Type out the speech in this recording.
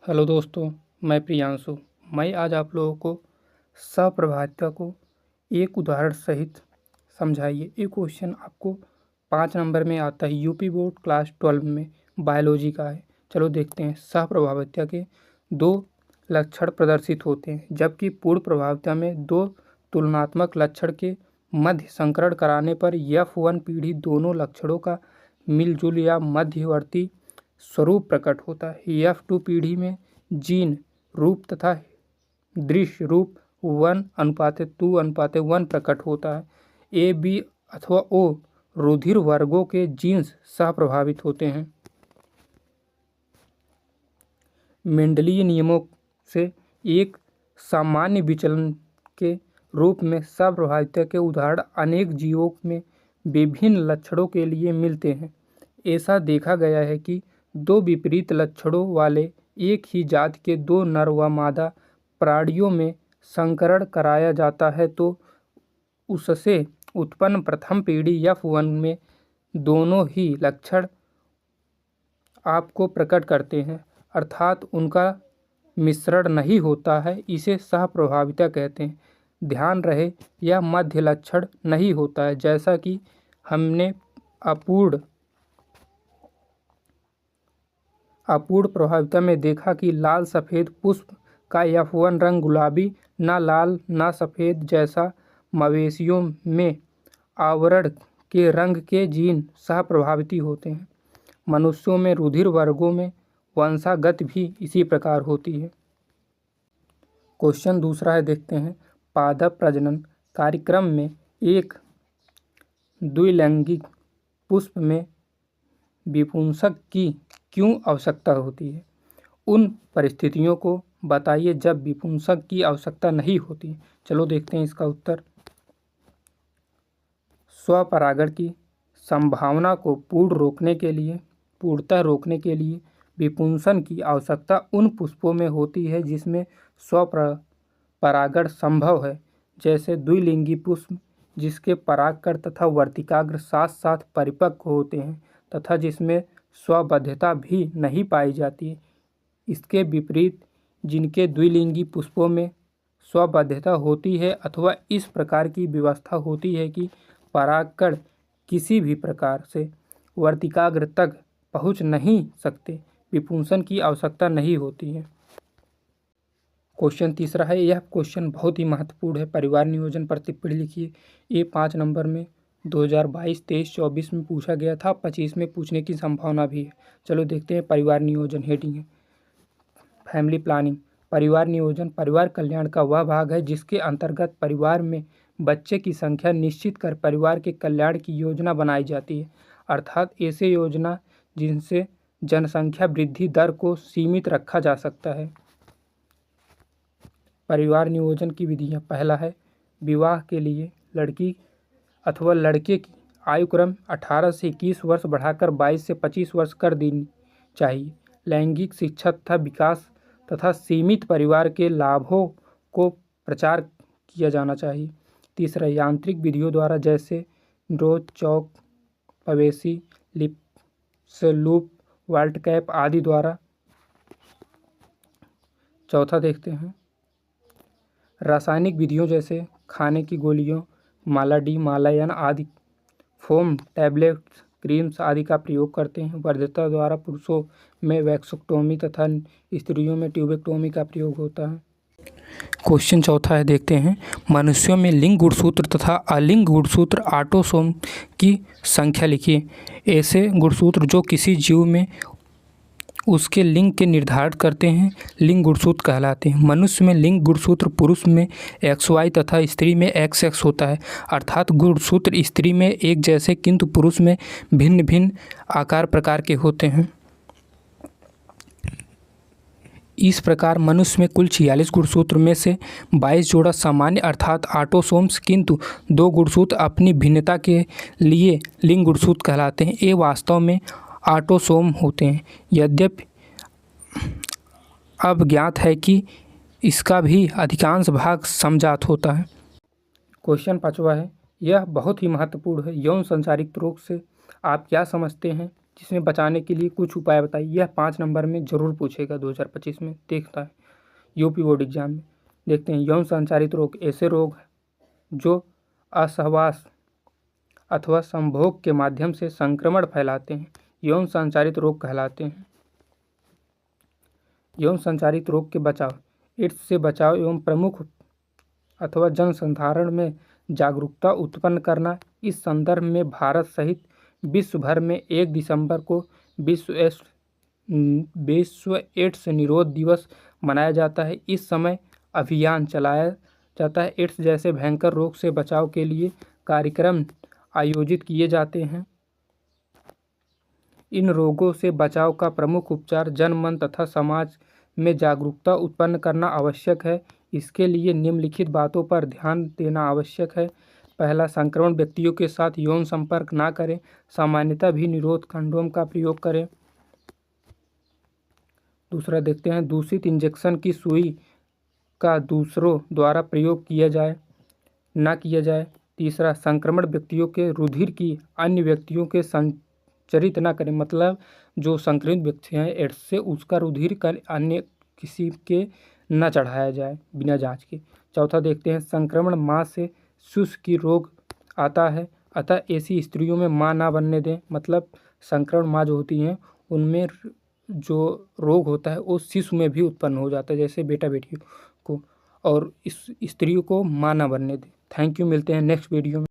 Hello दोस्तों, मैं प्रियांशु। मैं आज आप लोगों को सहप्रभाविता को एक उदाहरण सहित समझाइए। ये क्वेश्चन आपको 5 नंबर में आता है, यूपी बोर्ड क्लास 12 में बायोलॉजी का है। चलो देखते हैं। सहप्रभाविता के 2 लक्षण प्रदर्शित होते हैं, जबकि पूर्ण प्रभाविता में 2 तुलनात्मक लक्षण के मध्य संकरण कराने पर F1 पीढ़ी दोनों लक्षणों का मिलजुल या मध्यवर्ती स्वरूप प्रकट होता है। F2 पीढ़ी में जीन रूप तथा दृश्य रूप 1:2:1 प्रकट होता है। ए, बी अथवा ओ रुधिर वर्गों के जीन्स सहप्रभावित होते हैं। मेंडलीय नियमों से एक सामान्य विचलन के रूप में सहप्रभाविता के उदाहरण अनेक जीवों में विभिन्न लक्षणों के लिए मिलते हैं। ऐसा देखा गया है कि 2 विपरीत लक्षणों वाले एक ही जाति के 2 नर व मादा प्राणियों में संकरण कराया जाता है तो उससे उत्पन्न प्रथम पीढ़ी F1 में दोनों ही लक्षण आपको प्रकट करते हैं, अर्थात उनका मिश्रण नहीं होता है। इसे सहप्रभाविता कहते हैं। ध्यान रहे, यह मध्य लक्षण नहीं होता है, जैसा कि हमने अपूर्ण प्रभाविता में देखा कि लाल सफ़ेद पुष्प का F1 रंग गुलाबी, न लाल न सफ़ेद जैसा मवेशियों में आवरण के रंग के जीन सहप्रभावित होते हैं। मनुष्यों में रुधिर वर्गों में वंशागत भी इसी प्रकार होती है। क्वेश्चन दूसरा है, देखते हैं। पादप प्रजनन कार्यक्रम में एक द्विलैंगिक पुष्प में विपुंसक की क्यों आवश्यकता होती है? उन परिस्थितियों को बताइए जब विपुंसक की आवश्यकता नहीं होती। चलो देखते हैं इसका उत्तर। स्वपरागण की संभावना को पूर्णतः रोकने के लिए विपुंसन की आवश्यकता उन पुष्पों में होती है जिसमें स्वपरागण संभव है, जैसे द्विलिंगी पुष्प जिसके परागकण तथा वर्तिकाग्र साथ साथ परिपक्व होते हैं तथा जिसमें स्वबद्धता भी नहीं पाई जाती। इसके विपरीत जिनके द्विलिंगी पुष्पों में स्वबद्धता होती है अथवा इस प्रकार की व्यवस्था होती है कि परागकण किसी भी प्रकार से वर्तिकाग्र तक पहुंच नहीं सकते, विपुंसन की आवश्यकता नहीं होती है। क्वेश्चन तीसरा है, यह क्वेश्चन बहुत ही महत्वपूर्ण है। परिवार नियोजन पर टिप्पणी लिखिए। ये 5 नंबर में 2022, 23, 24 में पूछा गया था, 25 में पूछने की संभावना भी है। चलो देखते हैं। परिवार नियोजन हेडिंग है फैमिली प्लानिंग। परिवार नियोजन परिवार कल्याण का वह भाग है जिसके अंतर्गत परिवार में बच्चे की संख्या निश्चित कर परिवार के कल्याण की योजना बनाई जाती है, अर्थात ऐसे योजना जिनसे जनसंख्या वृद्धि दर को सीमित रखा जा सकता है। परिवार नियोजन की विधियाँ। पहला है, विवाह के लिए लड़की अथवा लड़के की आयु क्रम 18 से 21 वर्ष बढ़ाकर 22 से 25 वर्ष कर देनी चाहिए। लैंगिक शिक्षा तथा विकास तथा सीमित परिवार के लाभों को प्रचार किया जाना चाहिए। तीसरा, यांत्रिक विधियों द्वारा जैसे ड्रो, चौक, पवेसी, लिप्स लूप, वाल्ट कैप आदि द्वारा। चौथा देखते हैं, रासायनिक विधियों जैसे खाने की गोलियों, मालाडी, मालायन आदि, फोम, टैबलेट्स, क्रीम्स आदि का प्रयोग करते हैं। वैधता द्वारा पुरुषों में वैक्सोक्टोमी तथा स्त्रियों में ट्यूबेक्टोमी का प्रयोग होता है। क्वेश्चन चौथा है, देखते हैं। मनुष्यों में लिंग गुणसूत्र तथा अलिंग गुणसूत्र ऑटोसोम की संख्या लिखिए। ऐसे गुणसूत्र जो किसी जीव में उसके लिंग के निर्धारित करते हैं लिंग गुणसूत्र कहलाते हैं। मनुष्य में लिंग गुणसूत्र पुरुष में XY तथा स्त्री में XX होता है, अर्थात गुणसूत्र स्त्री में एक जैसे किंतु पुरुष में भिन्न भिन्न आकार प्रकार के होते हैं। इस प्रकार मनुष्य में कुल 46 गुणसूत्र में से 22 जोड़ा सामान्य अर्थात ऑटोसोम्स, किंतु 2 गुणसूत्र अपनी भिन्नता के लिए लिंग गुणसूत्र कहलाते हैं। ये वास्तव में ऑटोसोम होते हैं, यद्यपि अब ज्ञात है कि इसका भी अधिकांश भाग समजात होता है। क्वेश्चन 5वां है, यह बहुत ही महत्वपूर्ण है। यौन संचारित रोग से आप क्या समझते हैं? जिसमें बचाने के लिए कुछ उपाय बताइए। यह 5 नंबर में जरूर पूछेगा 2025 में, देखता है यूपी बोर्ड एग्जाम में। देखते हैं, यौन संचारित रोग ऐसे रोग जो असहवास अथवा संभोग के माध्यम से संक्रमण फैलाते हैं, यौन संचारित रोग कहलाते हैं। यौन संचारित रोग के बचाव, एड्स से बचाव एवं प्रमुख अथवा जन संधारण में जागरूकता उत्पन्न करना। इस संदर्भ में भारत सहित विश्व भर में 1 दिसंबर को विश्व एड्स निरोध दिवस मनाया जाता है। इस समय अभियान चलाया जाता है। एड्स जैसे भयंकर रोग से बचाव के लिए कार्यक्रम आयोजित किए जाते हैं। इन रोगों से बचाव का प्रमुख उपचार जन मन तथा समाज में जागरूकता उत्पन्न करना आवश्यक है। इसके लिए निम्नलिखित बातों पर ध्यान देना आवश्यक है। पहला, संक्रमण व्यक्तियों के साथ यौन संपर्क ना करें, सामान्यतः भी निरोध कंडोम का प्रयोग करें। दूसरा देखते हैं, दूषित इंजेक्शन की सुई का दूसरों द्वारा प्रयोग ना किया जाए। तीसरा, संक्रमण व्यक्तियों के रुधिर की अन्य व्यक्तियों के संचरित ना करें, मतलब जो संक्रमित व्यक्ति हैं एड्स से, उसका रुधिर का अन्य किसी के न चढ़ाया जाए बिना जांच के। चौथा देखते हैं, संक्रमण मां से शुष्क की रोग आता है, अतः ऐसी स्त्रियों में मां ना बनने दें। मतलब संक्रमण मां जो होती हैं उनमें जो रोग होता है वो शिशु में भी उत्पन्न हो जाता है, जैसे बेटा बेटियों को, और इस स्त्रियों को मां ना बनने दें। थैंक यू, मिलते हैं नेक्स्ट वीडियो में।